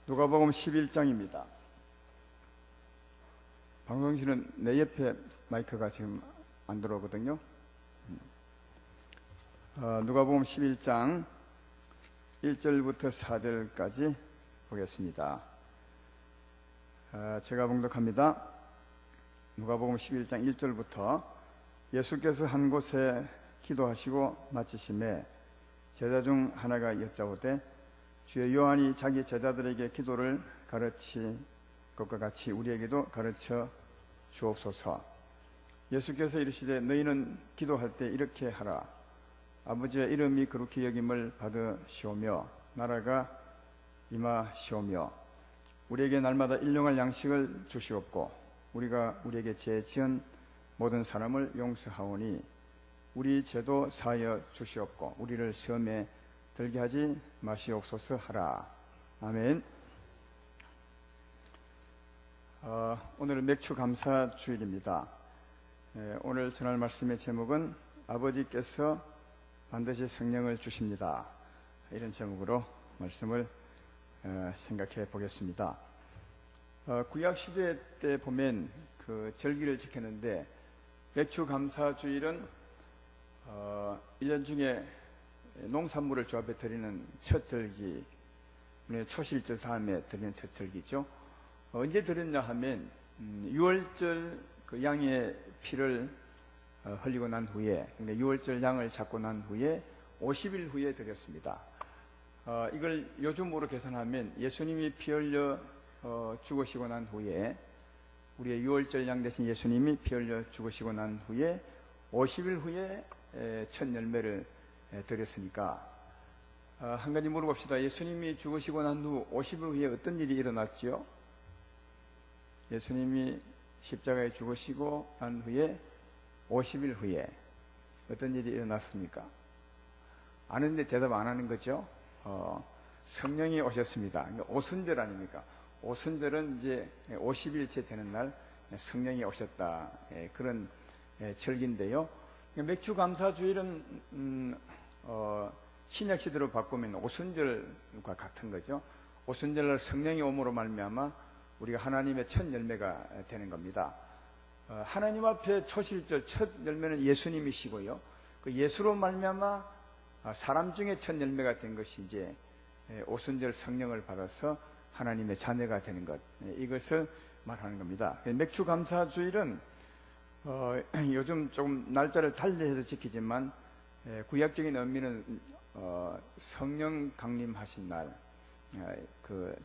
누가복음 11장입니다. 방송실은 내 옆에 마이크가 지금 안 들어오거든요. 누가복음 11장 1절부터 4절까지 보겠습니다. 제가 봉독합니다. 누가복음 11장 1절부터 예수께서 한 곳에 기도하시고 마치심에 제자 중 하나가 여짜오되 주여 요한이 자기 제자들에게 기도를 가르친 것과 같이 우리에게도 가르쳐 주옵소서. 예수께서 이르시되 너희는 기도할 때 이렇게 하라. 아버지의 이름이 거룩히 여김을 받으시오며 나라가 임하시오며 우리에게 날마다 일용할 양식을 주시옵고 우리가 우리에게 죄 지은 모든 사람을 용서하오니 우리 죄도 사하여 주시옵고 우리를 시험에 들게 하지 마시옵소서 하라. 아멘. 오늘은 맥주 감사 주일입니다. 오늘 전할 말씀의 제목은 아버지께서 반드시 성령을 주십니다. 이런 제목으로 말씀을 생각해 보겠습니다. 구약 시대 때 보면 그 절기를 지켰는데 맥주 감사 주일은 1년 중에 농산물을 조합해 드리는 첫 절기, 초실절 다음에 드리는 첫 절기죠. 언제 드렸냐 하면 6월절 그 양의 피를 흘리고 난 후에, 6월절 양을 잡고 난 후에 50일 후에 드렸습니다. 이걸 요즘으로 계산하면 예수님이 피 흘려 죽으시고 난 후에, 우리의 6월절 양 대신 예수님이 피 흘려 죽으시고 난 후에 50일 후에 첫 열매를 드렸으니까 한 가지 물어봅시다. 예수님이 죽으시고 난 후 50일 후에 어떤 일이 일어났죠? 예수님이 십자가에 죽으시고 난 후에 50일 후에 어떤 일이 일어났습니까? 아는데 대답 안 하는 거죠? 성령이 오셨습니다. 그러니까 오순절 아닙니까? 오순절은 이제 50일째 되는 날 성령이 오셨다. 그런 절기인데요. 맥주 감사 주일은 신약 시대로 바꾸면 오순절과 같은 거죠. 오순절날 성령이 오므로 말미암아 우리가 하나님의 첫 열매가 되는 겁니다. 하나님 앞에 초실절 첫 열매는 예수님이시고요. 그 예수로 말미암아 사람 중에 첫 열매가 된 것이 이제 오순절 성령을 받아서 하나님의 자녀가 되는 것, 이것을 말하는 겁니다. 맥주 감사 주일은 요즘 조금 날짜를 달리해서 지키지만 구약적인 의미는 성령 강림하신 날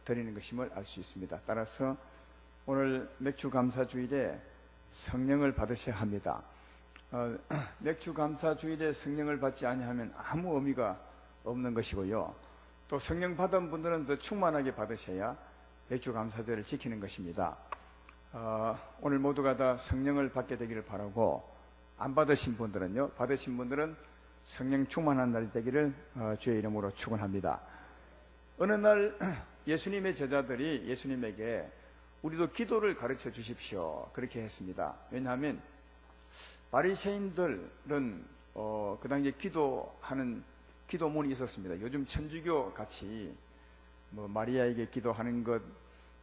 드리는 것임을 알 수 있습니다. 따라서 오늘 맥주 감사 주일에 성령을 받으셔야 합니다. 맥주 감사 주일에 성령을 받지 아니하면 아무 의미가 없는 것이고요. 또 성령 받은 분들은 더 충만하게 받으셔야 맥주 감사절을 지키는 것입니다. 오늘 모두가 다 성령을 받게 되기를 바라고, 안 받으신 분들은요, 받으신 분들은 성령 충만한 날이 되기를 주의 이름으로 축원합니다. 어느 날 예수님의 제자들이 예수님에게 우리도 기도를 가르쳐 주십시오 그렇게 했습니다. 왜냐하면 바리새인들은 그 당시에 기도하는 기도문이 있었습니다. 요즘 천주교 같이 뭐 마리아에게 기도하는 것,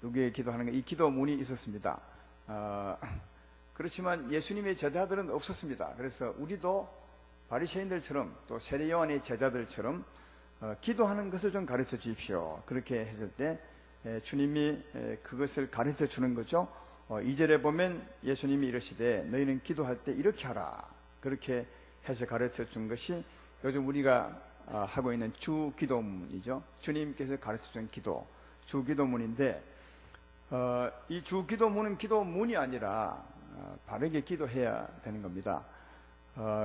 누구에게 기도하는 것, 이 기도문이 있었습니다. 그렇지만 예수님의 제자들은 없었습니다. 그래서 우리도 바리새인들처럼 또 세례 요한의 제자들처럼 기도하는 것을 좀 가르쳐 주십시오 그렇게 했을 때 주님이 그것을 가르쳐 주는 거죠. 2절에 보면 예수님이 이르시되 너희는 기도할 때 이렇게 하라 그렇게 해서 가르쳐 준 것이 요즘 우리가 하고 있는 주 기도문이죠. 주님께서 가르쳐 준 기도, 주 기도문인데 이 주 기도문은 기도문이 아니라 바르게 기도해야 되는 겁니다.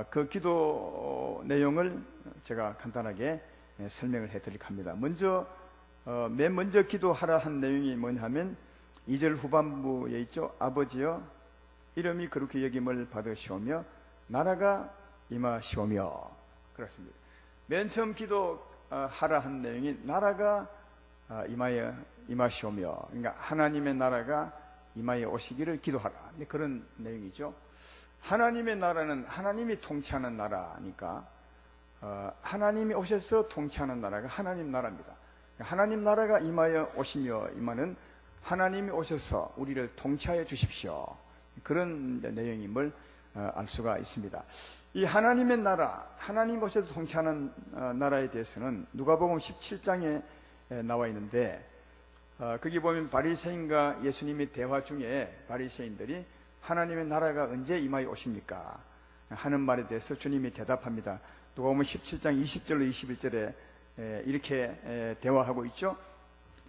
그 기도 내용을 제가 간단하게 설명을 해드릴까 합니다. 맨 먼저 기도하라 한 내용이 뭐냐면 2절 후반부에 있죠. 아버지여 이름이 거룩히 여김을 받으시오며 나라가 임하시오며, 그렇습니다. 맨 처음 기도하라 한 내용이 나라가 임하시오며, 그러니까 하나님의 나라가 임하여 오시기를 기도하라, 그런 내용이죠. 하나님의 나라는 하나님이 통치하는 나라니까 하나님이 오셔서 통치하는 나라가 하나님 나라입니다. 하나님 나라가 임하여 오시며 임하는 하나님이 오셔서 우리를 통치하여 주십시오. 그런 내용임을 알 수가 있습니다. 이 하나님의 나라, 하나님 오셔서 통치하는 나라에 대해서는 누가복음 17장에 나와 있는데, 거기 보면 바리새인과 예수님의 대화 중에 바리새인들이 하나님의 나라가 언제 임하여 오십니까? 하는 말에 대해서 주님이 대답합니다. 누가복음 17장 20절로 21절에 이렇게 대화하고 있죠.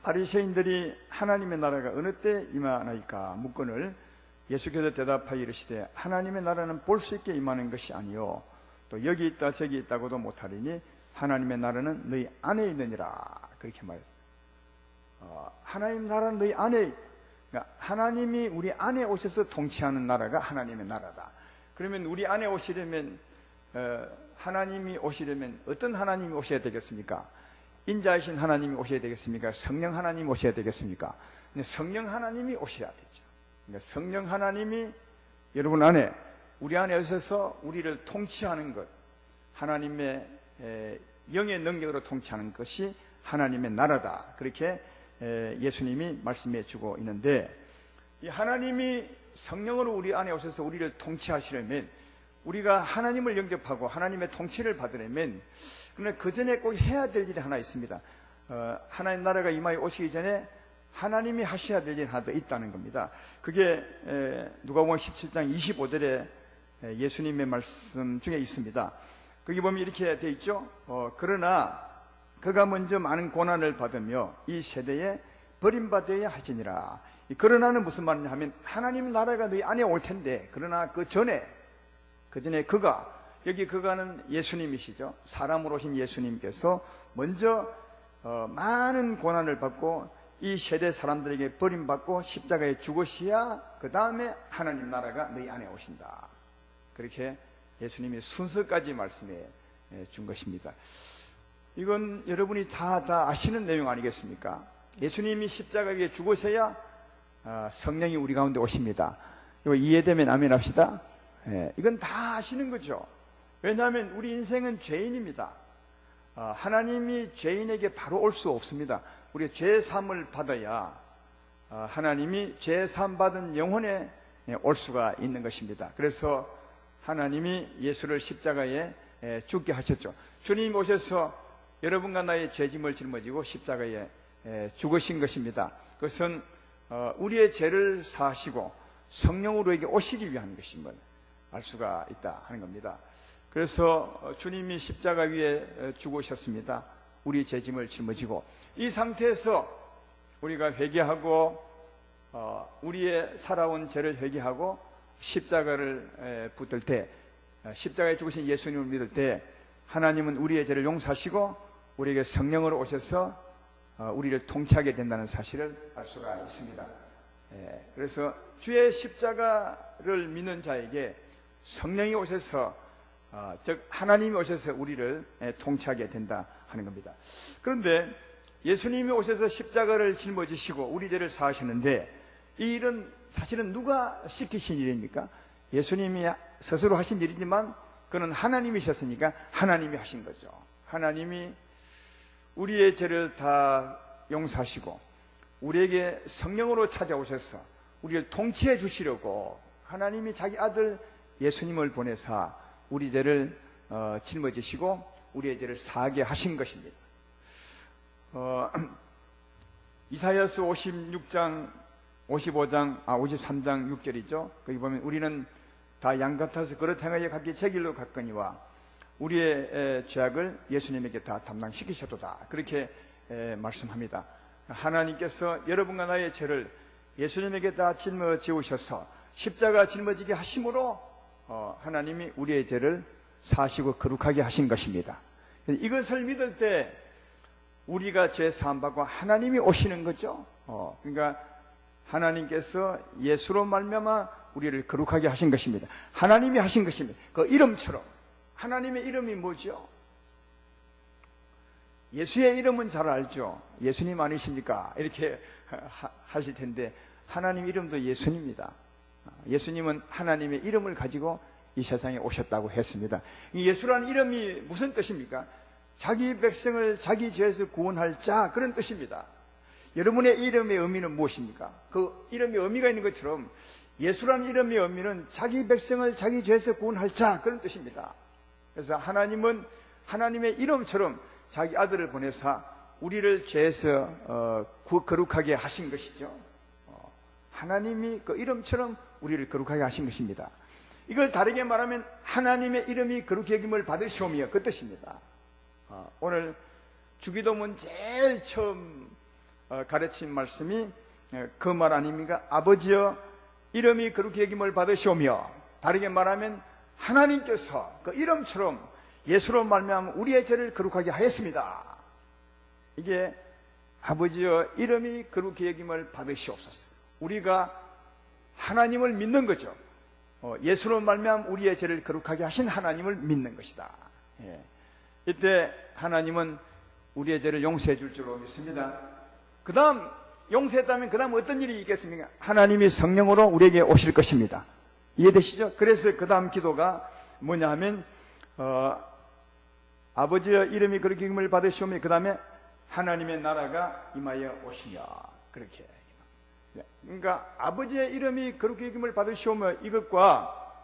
바리새인들이 하나님의 나라가 어느 때 임하나이까 묻거늘 예수께서 대답하여 이르시되 하나님의 나라는 볼 수 있게 임하는 것이 아니요 또 여기 있다 저기 있다고도 못하리니 하나님의 나라는 너희 안에 있느니라. 그렇게 말했습니다. 하나님 나라는 너희 안에, 그러니까 하나님이 우리 안에 오셔서 통치하는 나라가 하나님의 나라다. 그러면 우리 안에 오시려면 하나님이 오시려면 어떤 하나님이 오셔야 되겠습니까? 인자이신 하나님이 오셔야 되겠습니까? 성령 하나님이 오셔야 되겠습니까? 성령 하나님이 오셔야 되죠. 그러니까 성령 하나님이 여러분 안에, 우리 안에 오셔서 우리를 통치하는 것, 하나님의 영의 능력으로 통치하는 것이 하나님의 나라다. 그렇게 예수님이 말씀해 주고 있는데, 이 하나님이 성령으로 우리 안에 오셔서 우리를 통치하시려면, 우리가 하나님을 영접하고 하나님의 통치를 받으려면, 그러나 그 전에 꼭 해야 될 일이 하나 있습니다. 하나님 나라가 임하여 오시기 전에 하나님이 하셔야 될 일이 하나 더 있다는 겁니다. 그게 누가복음 17장 25절에 예수님의 말씀 중에 있습니다. 거기 보면 이렇게 되어 있죠. 그러나 그가 먼저 많은 고난을 받으며 이 세대에 버림받아야 하시니라. 이 그러나는 무슨 말이냐 하면, 하나님 나라가 너희 안에 올 텐데, 그러나 그 전에 그가, 여기 그가는 예수님이시죠. 사람으로 오신 예수님께서 먼저 많은 고난을 받고 이 세대 사람들에게 버림받고 십자가에 죽으셔야 그 다음에 하나님 나라가 너희 안에 오신다. 그렇게 예수님이 순서까지 말씀해 준 것입니다. 이건 여러분이 다 아시는 내용 아니겠습니까? 예수님이 십자가에 죽으셔야 성령이 우리 가운데 오십니다. 이거 이해되면 아멘 합시다. 이건 다 아시는 거죠. 왜냐하면 우리 인생은 죄인입니다. 하나님이 죄인에게 바로 올 수 없습니다. 우리가 죄 사함을 받아야 하나님이 죄 사함 받은 영혼에 올 수가 있는 것입니다. 그래서 하나님이 예수를 십자가에 죽게 하셨죠. 주님이 오셔서 여러분과 나의 죄짐을 짊어지고 십자가에 죽으신 것입니다. 그것은 우리의 죄를 사하시고 성령으로 에게 오시기 위한 것임을 알 수가 있다 하는 겁니다. 그래서 주님이 십자가 위에 죽으셨습니다. 우리 죄짐을 짊어지고, 이 상태에서 우리가 회개하고 우리의 살아온 죄를 회개하고 십자가를 붙들 때, 십자가에 죽으신 예수님을 믿을 때 하나님은 우리의 죄를 용서하시고 우리에게 성령으로 오셔서 우리를 통치하게 된다는 사실을 알 수가 있습니다. 그래서 주의 십자가를 믿는 자에게 성령이 오셔서, 즉 하나님이 오셔서 우리를 통치하게 된다 하는 겁니다. 그런데 예수님이 오셔서 십자가를 짊어지시고 우리 죄를 사하셨는데, 이 일은 사실은 누가 시키신 일입니까? 예수님이 스스로 하신 일이지만 그는 하나님이셨으니까 하나님이 하신 거죠. 하나님이 우리의 죄를 다 용서하시고 우리에게 성령으로 찾아오셔서 우리를 통치해 주시려고 하나님이 자기 아들 예수님을 보내사 우리 죄를 짊어지시고 우리의 죄를 사하게 하신 것입니다. 이사야서 53장 6절이죠. 거기 보면 우리는 다 양 같아서 그릇 행하여 각기 제 길로 갔거니와 우리의 죄악을 예수님에게 다 담당시키셨도다. 그렇게 말씀합니다. 하나님께서 여러분과 나의 죄를 예수님에게 다 짊어지우셔서 십자가 짊어지게 하심으로 하나님이 우리의 죄를 사하시고 거룩하게 하신 것입니다. 이것을 믿을 때 우리가 죄 사함받고 하나님이 오시는 거죠. 그러니까 하나님께서 예수로 말미암아 우리를 거룩하게 하신 것입니다. 하나님이 하신 것입니다. 그 이름처럼. 하나님의 이름이 뭐죠? 예수의 이름은 잘 알죠. 예수님 아니십니까? 이렇게 하실 텐데 하나님 이름도 예수님입니다. 예수님은 하나님의 이름을 가지고 이 세상에 오셨다고 했습니다. 예수라는 이름이 무슨 뜻입니까? 자기 백성을 자기 죄에서 구원할 자, 그런 뜻입니다. 여러분의 이름의 의미는 무엇입니까? 그 이름의 의미가 있는 것처럼 예수라는 이름의 의미는 자기 백성을 자기 죄에서 구원할 자, 그런 뜻입니다. 그래서 하나님은 하나님의 이름처럼 자기 아들을 보내사 우리를 죄에서 거룩하게 하신 것이죠. 하나님이 그 이름처럼 우리를 거룩하게 하신 것입니다. 이걸 다르게 말하면 하나님의 이름이 거룩히 여김을 받으시오며, 그 뜻입니다. 오늘 주기도문 제일 처음 가르친 말씀이 그 말 아닙니까? 아버지여 이름이 거룩히 여김을 받으시오며, 다르게 말하면 하나님께서 그 이름처럼 예수로 말미암아 우리의 죄를 거룩하게 하였습니다. 이게 아버지여 이름이 거룩히 여김을 받으시옵소서. 우리가 하나님을 믿는 거죠. 예수로 말미암아 우리의 죄를 거룩하게 하신 하나님을 믿는 것이다. 예. 이때 하나님은 우리의 죄를 용서해 줄 줄로 믿습니다. 그 다음 용서했다면 그 다음 어떤 일이 있겠습니까? 하나님이 성령으로 우리에게 오실 것입니다. 이해되시죠? 그래서 그 다음 기도가 뭐냐 하면 아버지의 이름이 거룩히 여김을 받으시오며, 그 다음에 하나님의 나라가 임하여 오시며, 그렇게. 그러니까 아버지의 이름이 거룩히 여김을 받으시오며, 이것과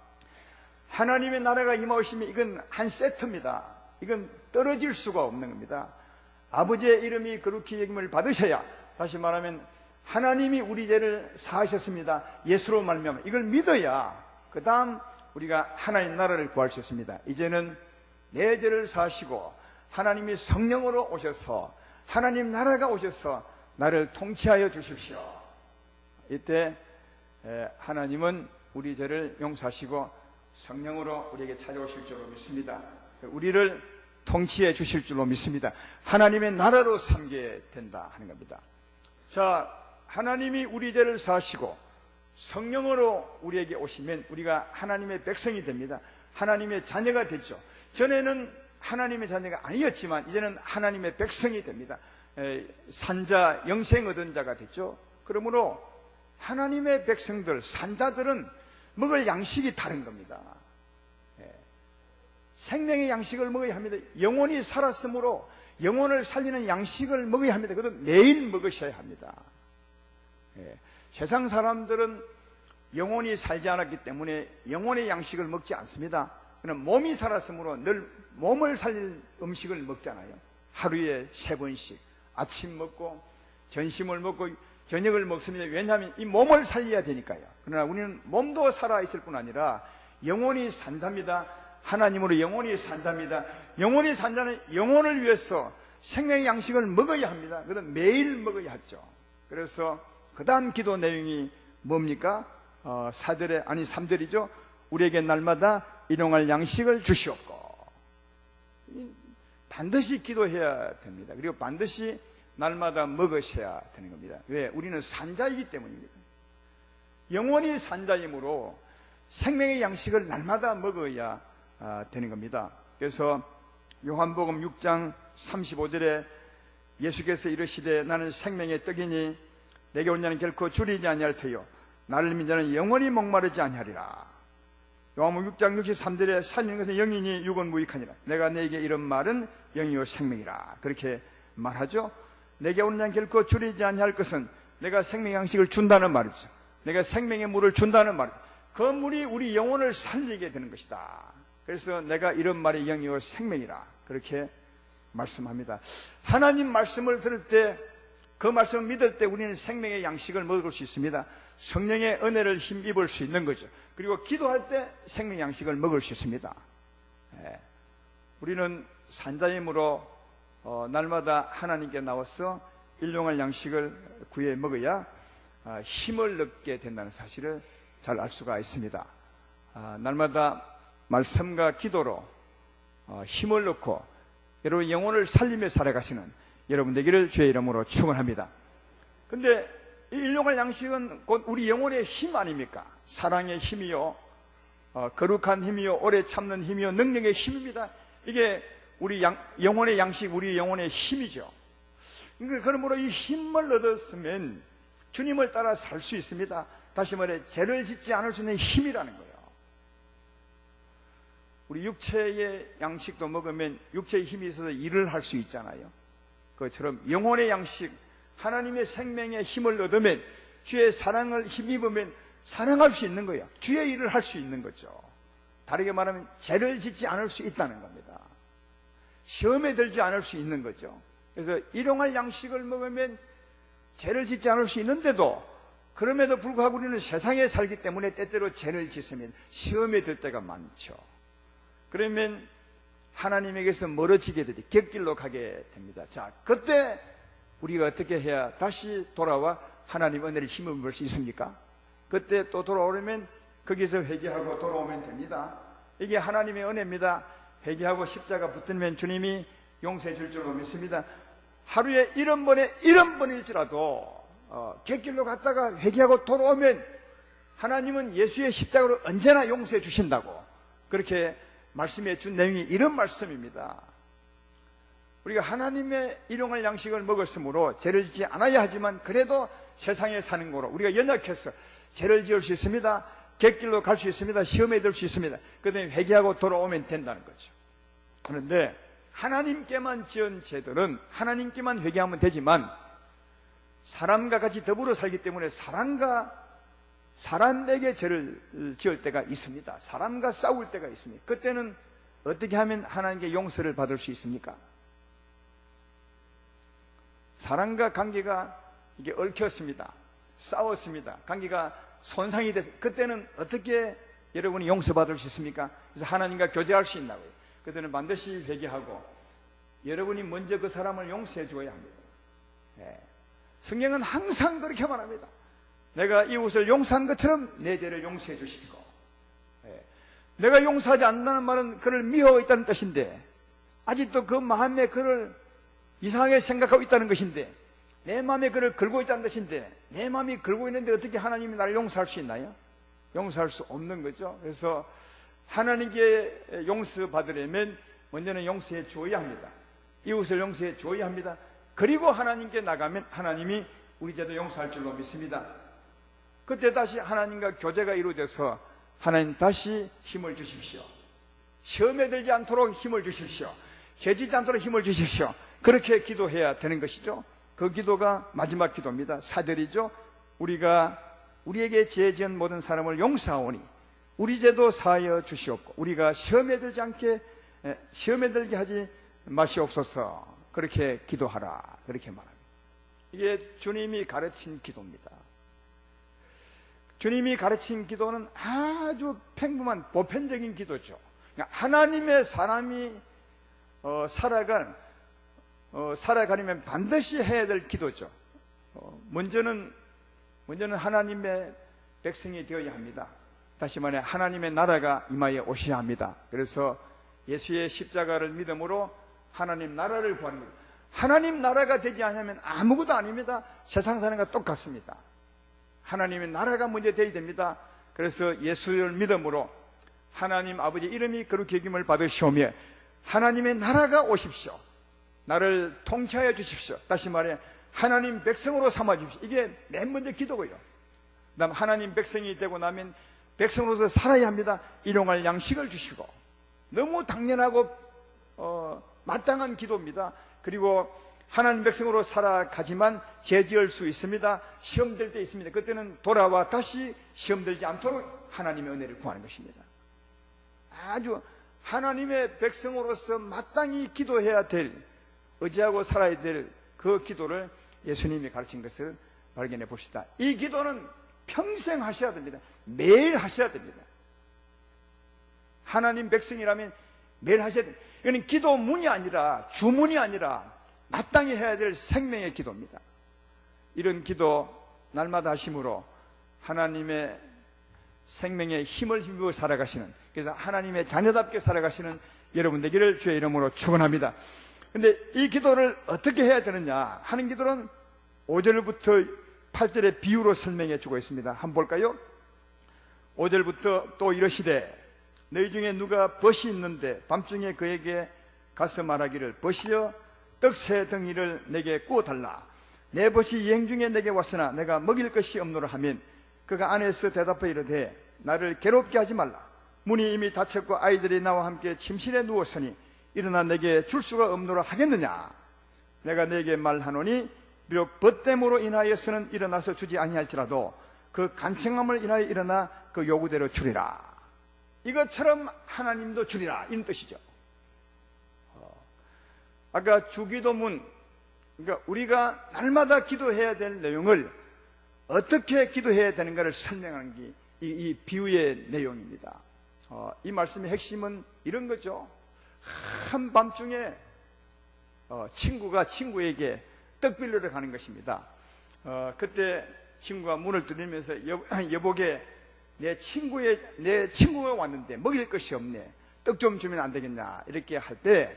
하나님의 나라가 임하오시며, 이건 한 세트입니다. 이건 떨어질 수가 없는 겁니다. 아버지의 이름이 거룩히 여김을 받으셔야, 다시 말하면 하나님이 우리 죄를 사하셨습니다. 예수로 말미암아 이걸 믿어야 그 다음 우리가 하나님 나라를 구할 수 있습니다. 이제는 내 죄를 사하시고 하나님이 성령으로 오셔서 하나님 나라가 오셔서 나를 통치하여 주십시오. 이때 하나님은 우리 죄를 용서하시고 성령으로 우리에게 찾아오실 줄로 믿습니다. 우리를 통치해 주실 줄로 믿습니다. 하나님의 나라로 삼게 된다 하는 겁니다. 자, 하나님이 우리 죄를 사하시고 성령으로 우리에게 오시면 우리가 하나님의 백성이 됩니다. 하나님의 자녀가 되죠. 전에는 하나님의 자녀가 아니었지만 이제는 하나님의 백성이 됩니다. 산자, 영생 얻은 자가 됐죠. 그러므로 하나님의 백성들, 산자들은 먹을 양식이 다른 겁니다. 생명의 양식을 먹어야 합니다. 영혼이 살았으므로 영혼을 살리는 양식을 먹어야 합니다. 그것은 매일 먹으셔야 합니다. 세상 사람들은 영혼이 살지 않았기 때문에 영혼의 양식을 먹지 않습니다. 그러나 몸이 살았으므로 늘 몸을 살릴 음식을 먹잖아요. 하루에 3번씩 아침 먹고 점심을 먹고 저녁을 먹습니다. 왜냐하면 이 몸을 살려야 되니까요. 그러나 우리는 몸도 살아있을 뿐 아니라 영혼이 산답니다. 하나님으로 영혼이 산답니다. 영혼이 산다는 영혼을 위해서 생명의 양식을 먹어야 합니다. 그건 매일 먹어야 하죠. 그래서 그 다음 기도 내용이 뭡니까? 3절이죠. 우리에게 날마다 일용할 양식을 주시옵고. 반드시 기도해야 됩니다. 그리고 반드시 날마다 먹으셔야 되는 겁니다. 왜? 우리는 산자이기 때문입니다. 영원히 산자이므로 생명의 양식을 날마다 먹어야 되는 겁니다. 그래서 요한복음 6장 35절에 예수께서 이르시되 나는 생명의 떡이니 내게 온 자는 결코 줄이지 아니할 터요 나를 믿는 자는 영원히 목마르지 아니하리라. 요한복음 6장 63절에 살리는 것은 영이니 육은 무익하니라. 내가 내게 이런 말은 영이요 생명이라. 그렇게 말하죠. 내게 오는 자는 결코 줄이지 아니할 것은 내가 생명의 양식을 준다는 말이죠. 내가 생명의 물을 준다는 말이죠. 그 물이 우리 영혼을 살리게 되는 것이다. 그래서 내가 이런 말이 영이요 생명이라. 그렇게 말씀합니다. 하나님 말씀을 들을 때, 그 말씀을 믿을 때 우리는 생명의 양식을 먹을 수 있습니다. 성령의 은혜를 힘입을 수 있는 거죠. 그리고 기도할 때 생명의 양식을 먹을 수 있습니다. 우리는 산자임으로 날마다 하나님께 나와서 일용할 양식을 구해 먹어야 힘을 얻게 된다는 사실을 잘 알 수가 있습니다. 날마다 말씀과 기도로 힘을 얻고 여러분 영혼을 살리며 살아가시는 여러분 되기를 주의 이름으로 축원합니다. 근데 이 일용할 양식은 곧 우리 영혼의 힘 아닙니까? 사랑의 힘이요, 거룩한 힘이요, 오래 참는 힘이요, 능력의 힘입니다. 이게 우리 영혼의 양식, 우리 영혼의 힘이죠. 그러므로 이 힘을 얻었으면 주님을 따라 살 수 있습니다. 다시 말해 죄를 짓지 않을 수 있는 힘이라는 거예요. 우리 육체의 양식도 먹으면 육체의 힘이 있어서 일을 할 수 있잖아요. 그것처럼 영혼의 양식, 하나님의 생명의 힘을 얻으면, 주의 사랑을 힘입으면 사랑할 수 있는 거예요. 주의 일을 할 수 있는 거죠. 다르게 말하면 죄를 짓지 않을 수 있다는 겁니다. 시험에 들지 않을 수 있는 거죠. 그래서 일용할 양식을 먹으면 죄를 짓지 않을 수 있는데도, 그럼에도 불구하고 우리는 세상에 살기 때문에 때때로 죄를 짓으면 시험에 들 때가 많죠. 그러면 하나님에게서 멀어지게 되지, 곁길로 가게 됩니다. 자, 그때 우리가 어떻게 해야 다시 돌아와 하나님 은혜를 힘입을 수 있습니까? 그때 또 돌아오려면 거기서 회개하고 돌아오면 됩니다. 이게 하나님의 은혜입니다. 회개하고 십자가 붙들면 주님이 용서해 줄 줄로 믿습니다. 하루에 70번일지라도 곁길로 갔다가 회개하고 돌아오면 하나님은 예수의 십자가로 언제나 용서해 주신다고 그렇게 말씀해 준 내용이 이런 말씀입니다. 우리가 하나님의 일용할 양식을 먹었으므로 죄를 짓지 않아야 하지만, 그래도 세상에 사는 거로 우리가 연약해서 죄를 지을 수 있습니다. 곁길로 갈 수 있습니다. 시험에 들 수 있습니다. 그 다음에 회개하고 돌아오면 된다는 거죠. 그런데 하나님께만 지은 죄들은 하나님께만 회개하면 되지만, 사람과 같이 더불어 살기 때문에 사람에게 죄를 지을 때가 있습니다. 사람과 싸울 때가 있습니다. 그때는 어떻게 하면 하나님께 용서를 받을 수 있습니까? 사람과 관계가 이게 얽혔습니다. 싸웠습니다. 관계가 손상이 됐습니다. 그때는 어떻게 여러분이 용서받을 수 있습니까? 그래서 하나님과 교제할 수 있나고요. 그때는 반드시 회개하고 여러분이 먼저 그 사람을 용서해 주어야 합니다. 성경은 항상 그렇게 말합니다. 내가 이웃을 용서한 것처럼 내 죄를 용서해 주시고, 내가 용서하지 않는다는 말은 그를 미워하고 있다는 뜻인데, 아직도 그 마음에 그를 이상하게 생각하고 있다는 것인데, 내 마음에 그를 걸고 있다는 뜻인데, 내 마음이 걸고 있는데 어떻게 하나님이 나를 용서할 수 있나요? 용서할 수 없는 거죠. 그래서 하나님께 용서받으려면 먼저는 용서해 주어야 합니다. 이웃을 용서해 주어야 합니다. 그리고 하나님께 나가면 하나님이 우리 죄도 용서할 줄로 믿습니다. 그때 다시 하나님과 교제가 이루어져서 하나님 다시 힘을 주십시오. 시험에 들지 않도록 힘을 주십시오. 죄 짓지 않도록 힘을 주십시오. 그렇게 기도해야 되는 것이죠. 그 기도가 마지막 기도입니다. 사절이죠. 우리가 우리에게 죄 지은 모든 사람을 용서하오니 우리 죄도 사하여 주시옵고 우리가 시험에 들지 않게 시험에 들게 하지 마시옵소서. 그렇게 기도하라. 그렇게 말합니다. 이게 주님이 가르친 기도입니다. 주님이 가르친 기도는 아주 평범한 보편적인 기도죠. 그러니까 하나님의 사람이 살아가려면 반드시 해야 될 기도죠. 먼저는 하나님의 백성이 되어야 합니다. 다시 말해 하나님의 나라가 임하여 오셔야 합니다. 그래서 예수의 십자가를 믿음으로 하나님 나라를 구하는 겁니다. 하나님 나라가 되지 않으면 아무것도 아닙니다. 세상 사는 것과 똑같습니다. 하나님의 나라가 먼저 되어야 됩니다. 그래서 예수를 믿음으로 하나님 아버지 이름이 거룩히 여김을 받으시오며 하나님의 나라가 오십시오. 나를 통치하여 주십시오. 다시 말해 하나님 백성으로 삼아 주십시오. 이게 맨 먼저 기도고요. 그 다음 하나님 백성이 되고 나면 백성으로서 살아야 합니다. 일용할 양식을 주시고, 너무 당연하고 마땅한 기도입니다. 그리고 하나님 백성으로 살아가지만 죄 지을 수 있습니다. 시험 될 때 있습니다. 그때는 돌아와 다시 시험 들지 않도록 하나님의 은혜를 구하는 것입니다. 아주 하나님의 백성으로서 마땅히 기도해야 될, 의지하고 살아야 될 그 기도를 예수님이 가르친 것을 발견해 봅시다. 이 기도는 평생 하셔야 됩니다. 매일 하셔야 됩니다. 하나님 백성이라면 매일 하셔야 됩니다. 이거는 기도문이 아니라, 주문이 아니라 마땅히 해야 될 생명의 기도입니다. 이런 기도 날마다 하심으로 하나님의 생명의 힘을 힘입어 살아가시는, 그래서 하나님의 자녀답게 살아가시는 여러분 되기를 주의 이름으로 축원합니다. 근데 이 기도를 어떻게 해야 되느냐 하는 기도는 5절부터 8절의 비유로 설명해 주고 있습니다. 한번 볼까요? 5절부터 또 이러시되 너희 중에 누가 벗이 있는데 밤중에 그에게 가서 말하기를 벗이여 떡새 덩이를 내게 구워달라. 내 벗이 여행 중에 내게 왔으나 내가 먹일 것이 없노라 하면 그가 안에서 대답하여 이르되 나를 괴롭게 하지 말라. 문이 이미 닫혔고 아이들이 나와 함께 침실에 누웠으니 일어나 내게 줄 수가 없노라 하겠느냐? 내가 내게 말하노니 비록 벗됨으로 인하여서는 일어나서 주지 아니할지라도 그 간청함을 인하여 일어나 그 요구대로 주리라. 이것처럼 하나님도 주리라, 이런 뜻이죠. 아까 주기도문, 그러니까 우리가 날마다 기도해야 될 내용을 어떻게 기도해야 되는가를 설명하는 게 이 비유의 내용입니다. 이 말씀의 핵심은 이런 거죠. 한밤중에 친구가 친구에게 떡 빌리러 가는 것입니다. 그때 친구가 문을 두드리면서 여보게 내 친구가 왔는데 먹일 것이 없네. 떡 좀 주면 안 되겠냐? 이렇게 할 때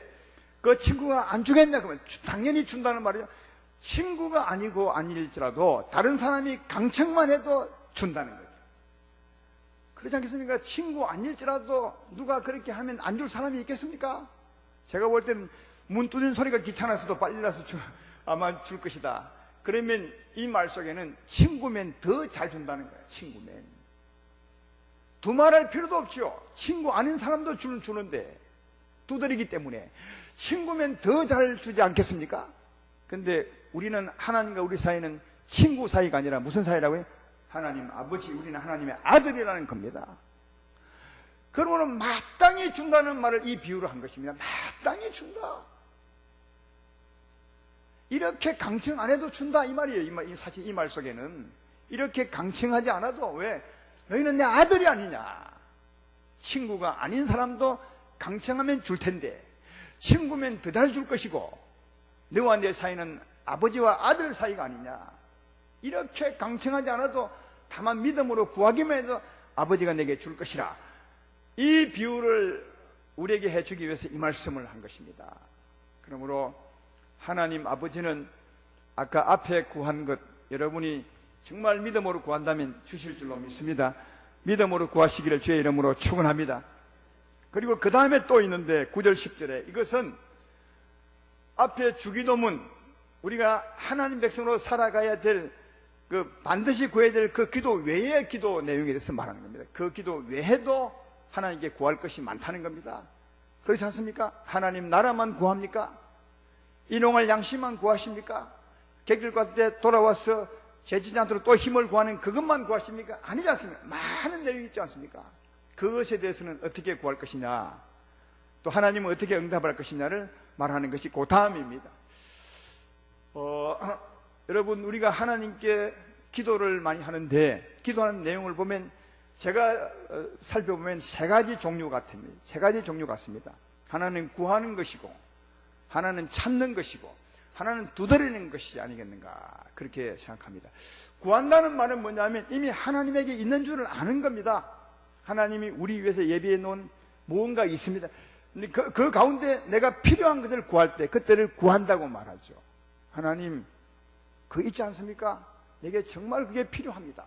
그 친구가 안 주겠냐? 그러면 당연히 준다는 말이죠. 친구가 아니고 아닐지라도 다른 사람이 강청만 해도 준다는 거죠. 그렇지 않겠습니까? 친구 아닐지라도 누가 그렇게 하면 안 줄 사람이 있겠습니까? 제가 볼 때는 문 두드리는 소리가 귀찮아서도 빨리 나서 아마 줄 것이다. 그러면 이 말 속에는 친구면 더 잘 준다는 거예요. 친구면 두말할 필요도 없죠. 친구 아닌 사람도 주는데 두드리기 때문에 친구면 더 잘 주지 않겠습니까? 근데 우리는 하나님과 우리 사이는 친구 사이가 아니라 무슨 사이라고요? 하나님 아버지, 우리는 하나님의 아들이라는 겁니다. 그러면 마땅히 준다는 말을 이 비유로 한 것입니다. 마땅히 준다. 이렇게 강청 안 해도 준다 이 말이에요. 사실 이 말 속에는 이렇게 강청하지 않아도 왜? 너희는 내 아들이 아니냐? 친구가 아닌 사람도 강청하면 줄 텐데 친구면 더 잘 줄 것이고 너와 내 사이는 아버지와 아들 사이가 아니냐? 이렇게 강청하지 않아도 다만 믿음으로 구하기만 해도 아버지가 내게 줄 것이라. 이 비유를 우리에게 해주기 위해서 이 말씀을 한 것입니다. 그러므로 하나님 아버지는 아까 앞에 구한 것 여러분이 정말 믿음으로 구한다면 주실 줄로 믿습니다. 믿음으로 구하시기를 주의 이름으로 축원합니다. 그리고 그 다음에 또 있는데 9절 10절에 이것은 앞에 주기도문, 우리가 하나님 백성으로 살아가야 될 반드시 구해야 될 그 기도 외의 기도 내용에 대해서 말하는 겁니다. 그 기도 외에도 하나님께 구할 것이 많다는 겁니다. 그렇지 않습니까? 하나님 나라만 구합니까? 인용할 양식만 구하십니까? 객길 갈 때 돌아와서 죄지지 않도록 또 힘을 구하는 그것만 구하십니까? 아니지 않습니까? 많은 내용이 있지 않습니까? 그것에 대해서는 어떻게 구할 것이냐, 또 하나님은 어떻게 응답할 것이냐를 말하는 것이 그 다음입니다. 여러분, 우리가 하나님께 기도를 많이 하는데 기도하는 내용을 보면 제가 살펴보면 세 가지 종류 같습니다. 세 가지 종류 같습니다. 하나는 구하는 것이고, 하나는 찾는 것이고, 하나는 두드리는 것이 아니겠는가, 그렇게 생각합니다. 구한다는 말은 뭐냐면 이미 하나님에게 있는 줄을 아는 겁니다. 하나님이 우리 위해서 예비해 놓은 무언가 있습니다. 근데 그 가운데 내가 필요한 것을 구할 때 그때를 구한다고 말하죠. 하나님, 그거 있지 않습니까? 내게 정말 그게 필요합니다.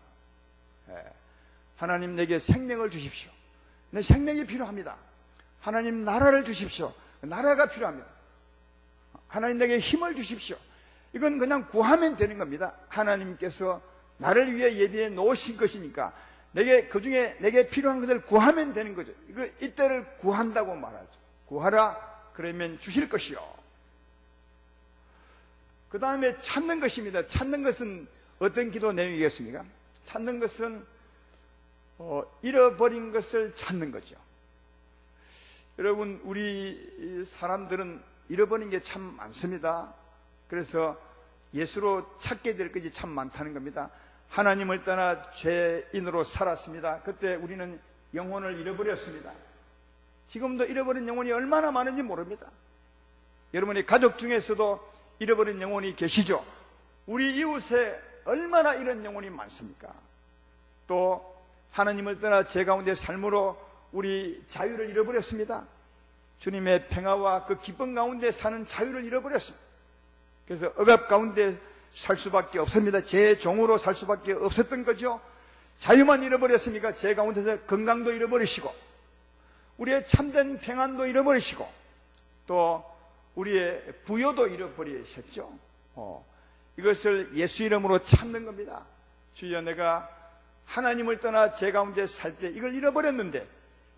하나님, 내게 생명을 주십시오. 내 생명이 필요합니다. 하나님, 나라를 주십시오. 나라가 필요합니다. 하나님, 내게 힘을 주십시오. 이건 그냥 구하면 되는 겁니다. 하나님께서 나를 위해 예비해 놓으신 것이니까 그 중에 내게 필요한 것을 구하면 되는 거죠. 이때를 구한다고 말하죠. 구하라, 그러면 주실 것이요. 그 다음에 찾는 것입니다. 찾는 것은 어떤 기도 내용이겠습니까? 찾는 것은 잃어버린 것을 찾는 거죠. 여러분, 우리 사람들은 잃어버린 게 참 많습니다. 그래서 예수로 찾게 될 것이 참 많다는 겁니다. 하나님을 떠나 죄인으로 살았습니다. 그때 우리는 영혼을 잃어버렸습니다. 지금도 잃어버린 영혼이 얼마나 많은지 모릅니다. 여러분의 가족 중에서도 잃어버린 영혼이 계시죠? 우리 이웃에 얼마나 이런 영혼이 많습니까? 또 하나님을 떠나 죄 가운데 삶으로 우리 자유를 잃어버렸습니다. 주님의 평화와 그 기쁨 가운데 사는 자유를 잃어버렸습니다. 그래서 억압 가운데 살 수밖에 없습니다. 제 종으로 살 수밖에 없었던 거죠. 자유만 잃어버렸으니까 제 가운데서 건강도 잃어버리시고, 우리의 참된 평안도 잃어버리시고, 또 우리의 부여도 잃어버리셨죠. 이것을 예수 이름으로 찾는 겁니다. 주여, 내가 하나님을 떠나 제 가운데 살 때 이걸 잃어버렸는데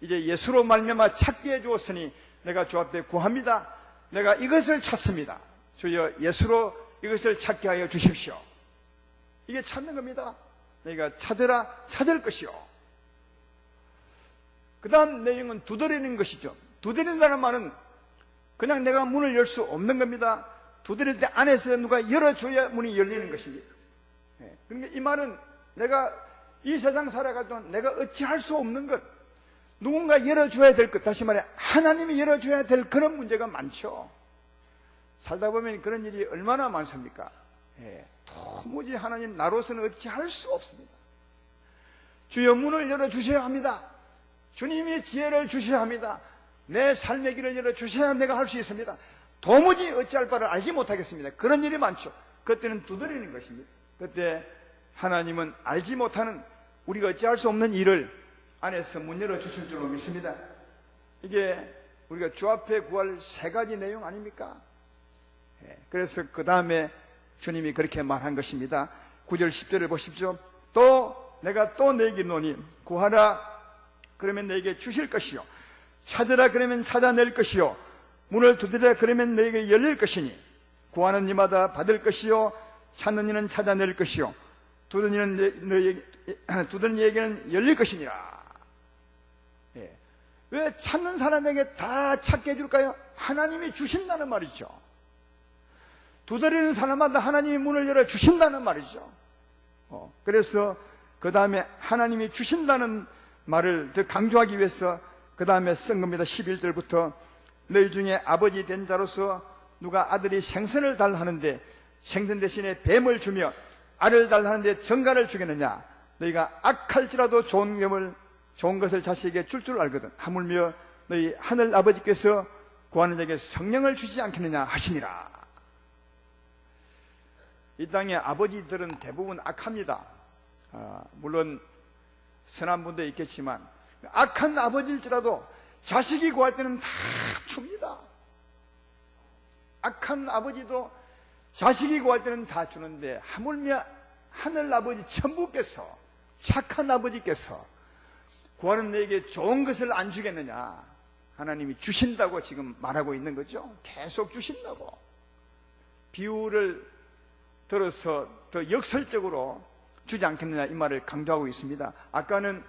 이제 예수로 말미암아 찾게 해주었으니 내가 주 앞에 구합니다. 내가 이것을 찾습니다. 주여 예수로 이것을 찾게 하여 주십시오. 이게 찾는 겁니다. 내가 찾으라 찾을 것이요. 그 다음 내용은 두드리는 것이죠. 두드린다는 말은 그냥 내가 문을 열 수 없는 겁니다. 두드릴 때 안에서 누가 열어줘야 문이 열리는 것입니다. 그러니까 이 말은 내가 이 세상 살아가도 내가 어찌할 수 없는 것, 누군가 열어줘야 될 것, 다시 말해 하나님이 열어줘야 될 그런 문제가 많죠. 살다 보면 그런 일이 얼마나 많습니까? 도무지 하나님 나로서는 어찌할 수 없습니다. 주여 문을 열어주셔야 합니다. 주님이 지혜를 주셔야 합니다. 내 삶의 길을 열어주셔야 내가 할 수 있습니다. 도무지 어찌할 바를 알지 못하겠습니다. 그런 일이 많죠. 그때는 두드리는 것입니다. 그때 하나님은 알지 못하는, 우리가 어찌할 수 없는 일을 안에서 문 열어주실 줄로 믿습니다. 이게 우리가 주 앞에 구할 세 가지 내용 아닙니까? 그래서 그 다음에 주님이 그렇게 말한 것입니다. 9절 10절을 보십시오. 또 내가 또 내게 노니 구하라 그러면 내게 주실 것이요, 찾으라 그러면 찾아낼 것이요, 문을 두드리라 그러면 너에게 열릴 것이니 구하는 이마다 받을 것이요 찾는 이는 찾아낼 것이요 두드리는 이에게는 열릴 것이니라. 왜 찾는 사람에게 다 찾게 해줄까요? 하나님이 주신다는 말이죠. 두드리는 사람마다 하나님이 문을 열어 주신다는 말이죠. 그래서 그 다음에 하나님이 주신다는 말을 더 강조하기 위해서 그 다음에 쓴 겁니다. 11절부터 너희 중에 아버지 된 자로서 누가 아들이 생선을 달하는데 생선 대신에 뱀을 주며 알을 달하는데 정갈을 주겠느냐? 너희가 악할지라도 좋은 것을 자식에게 줄 알거든. 하물며 너희 하늘 아버지께서 구하는 자에게 성령을 주지 않겠느냐 하시니라. 이 땅의 아버지들은 대부분 악합니다. 물론 선한 분도 있겠지만 악한 아버지일지라도 자식이 구할 때는 다 줍니다. 악한 아버지도 자식이 구할 때는 다 주는데 하물며 하늘 아버지 천부께서, 착한 아버지께서 구하는 너에게 좋은 것을 안 주겠느냐? 하나님이 주신다고 지금 말하고 있는 거죠. 계속 주신다고. 비유를 들어서 더 역설적으로 주지 않겠느냐 이 말을 강조하고 있습니다. 아까는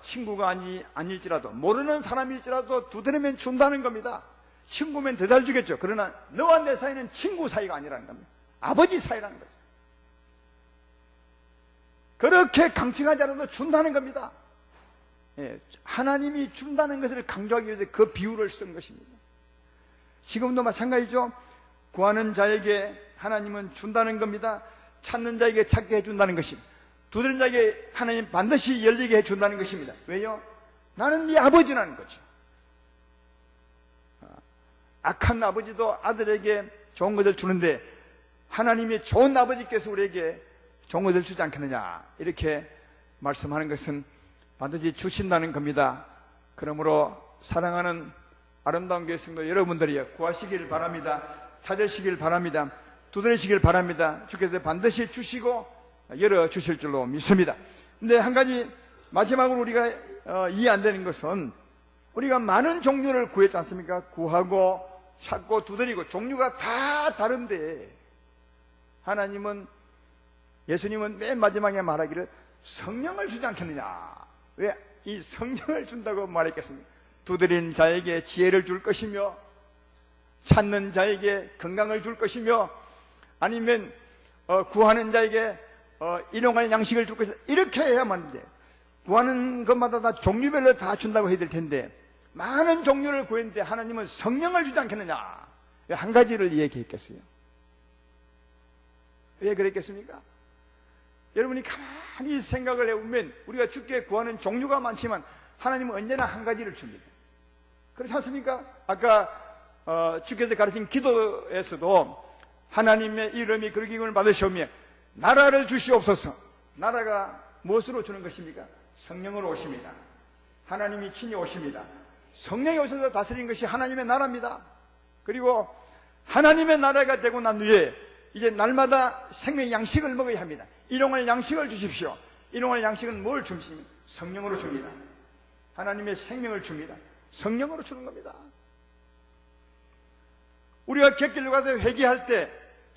친구가 아닐지라도, 모르는 사람일지라도 두드리면 준다는 겁니다. 친구면 더 잘 주겠죠. 그러나 너와 내 사이는 친구 사이가 아니라는 겁니다. 아버지 사이라는 거죠. 그렇게 강칭하지 않아도 준다는 겁니다. 하나님이 준다는 것을 강조하기 위해서 그 비유를 쓴 것입니다. 지금도 마찬가지죠. 구하는 자에게 하나님은 준다는 겁니다. 찾는 자에게 찾게 해준다는 것입니다. 두드리는 자에게 하나님 반드시 열리게 해준다는 것입니다. 왜요? 나는 네 아버지라는 거죠. 악한 아버지도 아들에게 좋은 것을 주는데 하나님이 좋은 아버지께서 우리에게 좋은 것을 주지 않겠느냐 이렇게 말씀하는 것은 반드시 주신다는 겁니다. 그러므로 사랑하는 아름다운 교회 성도 여러분들이 구하시길 바랍니다. 찾으시길 바랍니다. 두드리시길 바랍니다. 주께서 반드시 주시고 열어주실 줄로 믿습니다. 근데 한 가지 마지막으로 우리가 이해 안 되는 것은 우리가 많은 종류를 구했지 않습니까? 구하고 찾고 두드리고 종류가 다 다른데 하나님은, 예수님은 맨 마지막에 말하기를 성령을 주지 않겠느냐. 왜 이 성령을 준다고 말했겠습니까? 두드린 자에게 지혜를 줄 것이며 찾는 자에게 건강을 줄 것이며 아니면 구하는 자에게 일용할 양식을 줄 것이다. 이렇게 해야만 하는데 구하는 것마다 다 종류별로 다 준다고 해야 될 텐데 많은 종류를 구했는데 하나님은 성령을 주지 않겠느냐. 왜 한 가지를 얘기했겠어요? 왜 그랬겠습니까? 여러분이 가만히 생각을 해보면 우리가 주께 구하는 종류가 많지만 하나님은 언제나 한 가지를 줍니다. 그렇지 않습니까? 아까 주께서 가르친 기도에서도 하나님의 이름이 그렇게 기름을 받으시오며 나라를 주시옵소서. 나라가 무엇으로 주는 것입니까? 성령으로 오십니다. 하나님이 친히 오십니다. 성령이 오셔서 다스리는 것이 하나님의 나라입니다. 그리고 하나님의 나라가 되고 난 후에 이제 날마다 생명의 양식을 먹어야 합니다. 일용할 양식을 주십시오. 일용할 양식은 뭘 주십니까? 성령으로 줍니다. 하나님의 생명을 줍니다. 성령으로 주는 겁니다. 우리가 객길로 가서 회개할 때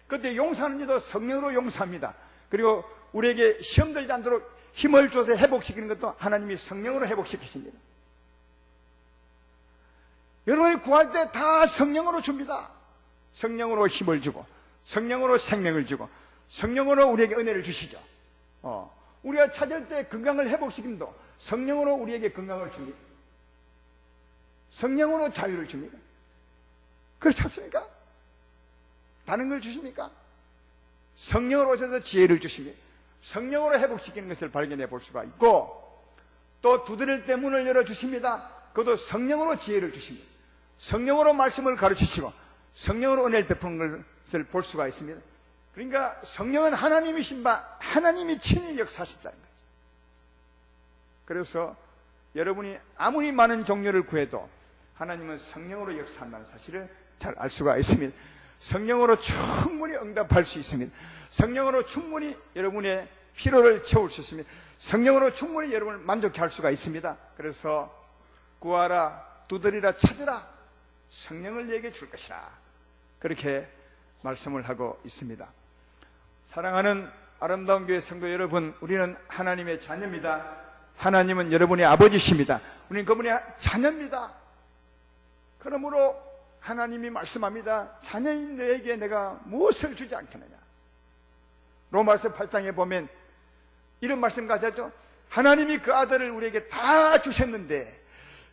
그때 용서하는 이도 성령으로 용서합니다. 그리고 우리에게 시험 들지 않도록 힘을 줘서 회복시키는 것도 하나님이 성령으로 회복시키십니다. 여러분이 구할 때 다 성령으로 줍니다. 성령으로 힘을 주고 성령으로 생명을 주고 성령으로 우리에게 은혜를 주시죠. 우리가 찾을 때 건강을 회복시킴도 성령으로 우리에게 건강을 줍니다. 성령으로 자유를 줍니다. 그렇지 않습니까? 다른 걸 주십니까? 성령으로 오셔서 지혜를 주십니다. 성령으로 회복시키는 것을 발견해 볼 수가 있고, 또 두드릴 때 문을 열어주십니다. 그것도 성령으로 지혜를 주십니다. 성령으로 말씀을 가르치시고 성령으로 은혜를 베푸는 것을 볼 수가 있습니다. 그러니까 성령은 하나님이신 바 하나님이 친히 역사하신다는 거죠. 그래서 여러분이 아무리 많은 종류를 구해도 하나님은 성령으로 역사한다는 사실을 잘 알 수가 있습니다. 성령으로 충분히 응답할 수 있습니다. 성령으로 충분히 여러분의 필요를 채울 수 있습니다. 성령으로 충분히 여러분을 만족해 할 수가 있습니다. 그래서 구하라, 두드리라, 찾으라, 성령을 내게 줄 것이라, 그렇게 말씀을 하고 있습니다. 사랑하는 아름다운 교회 성도 여러분, 우리는 하나님의 자녀입니다. 하나님은 여러분의 아버지십니다. 우리는 그분의 자녀입니다. 그러므로 하나님이 말씀합니다. 자녀인 너에게 내가 무엇을 주지 않겠느냐. 로마서 8장에 보면 이런 말씀까지 하죠. 하나님이 그 아들을 우리에게 다 주셨는데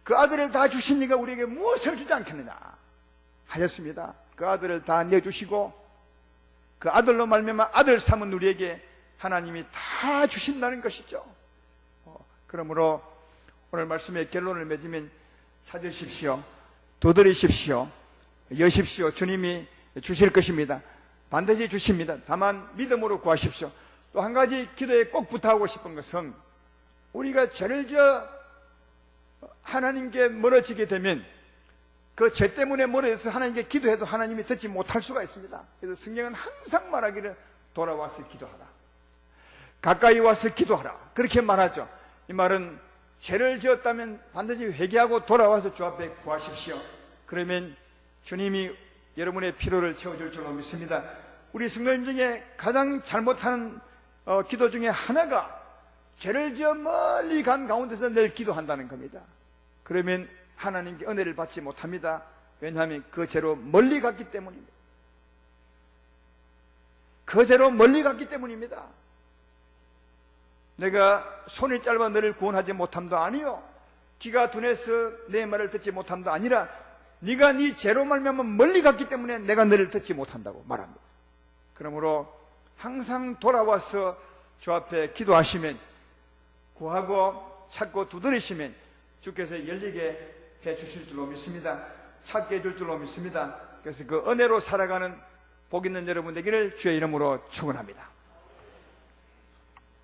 그 아들을 다 주시니까 우리에게 무엇을 주지 않겠느냐 하셨습니다. 그 아들을 다 내주시고 그 아들로 말미암아 아들 삼은 우리에게 하나님이 다 주신다는 것이죠. 그러므로 오늘 말씀의 결론을 맺으면 찾으십시오, 두드리십시오, 여십시오. 주님이 주실 것입니다. 반드시 주십니다. 다만 믿음으로 구하십시오. 또 한 가지 기도에 꼭 부탁하고 싶은 것은, 우리가 죄를 지어 하나님께 멀어지게 되면 그 죄 때문에 멀어져서 하나님께 기도해도 하나님이 듣지 못할 수가 있습니다. 그래서 성경은 항상 말하기를 돌아와서 기도하라, 가까이 와서 기도하라, 그렇게 말하죠. 이 말은 죄를 지었다면 반드시 회개하고 돌아와서 주 앞에 구하십시오. 그러면 주님이 여러분의 필요를 채워줄 줄로 믿습니다. 우리 성도님 중에 가장 잘못하는 기도 중에 하나가 죄를 지어 멀리 간 가운데서 늘 기도한다는 겁니다. 그러면 하나님께 은혜를 받지 못합니다. 왜냐하면 그 죄로 멀리 갔기 때문입니다. 그 죄로 멀리 갔기 때문입니다. 내가 손이 짧아 너를 구원하지 못함도 아니요, 귀가 둔해서 내 말을 듣지 못함도 아니라 네가 네 죄로 말미암아 멀리 갔기 때문에 내가 너를 듣지 못한다고 말합니다. 그러므로 항상 돌아와서 주 앞에 기도하시면, 구하고 찾고 두드리시면 주께서 열리게 해 주실 줄로 믿습니다. 찾게 해줄 줄로 믿습니다. 그래서 그 은혜로 살아가는 복 있는 여러분 되기를 주의 이름으로 축원합니다.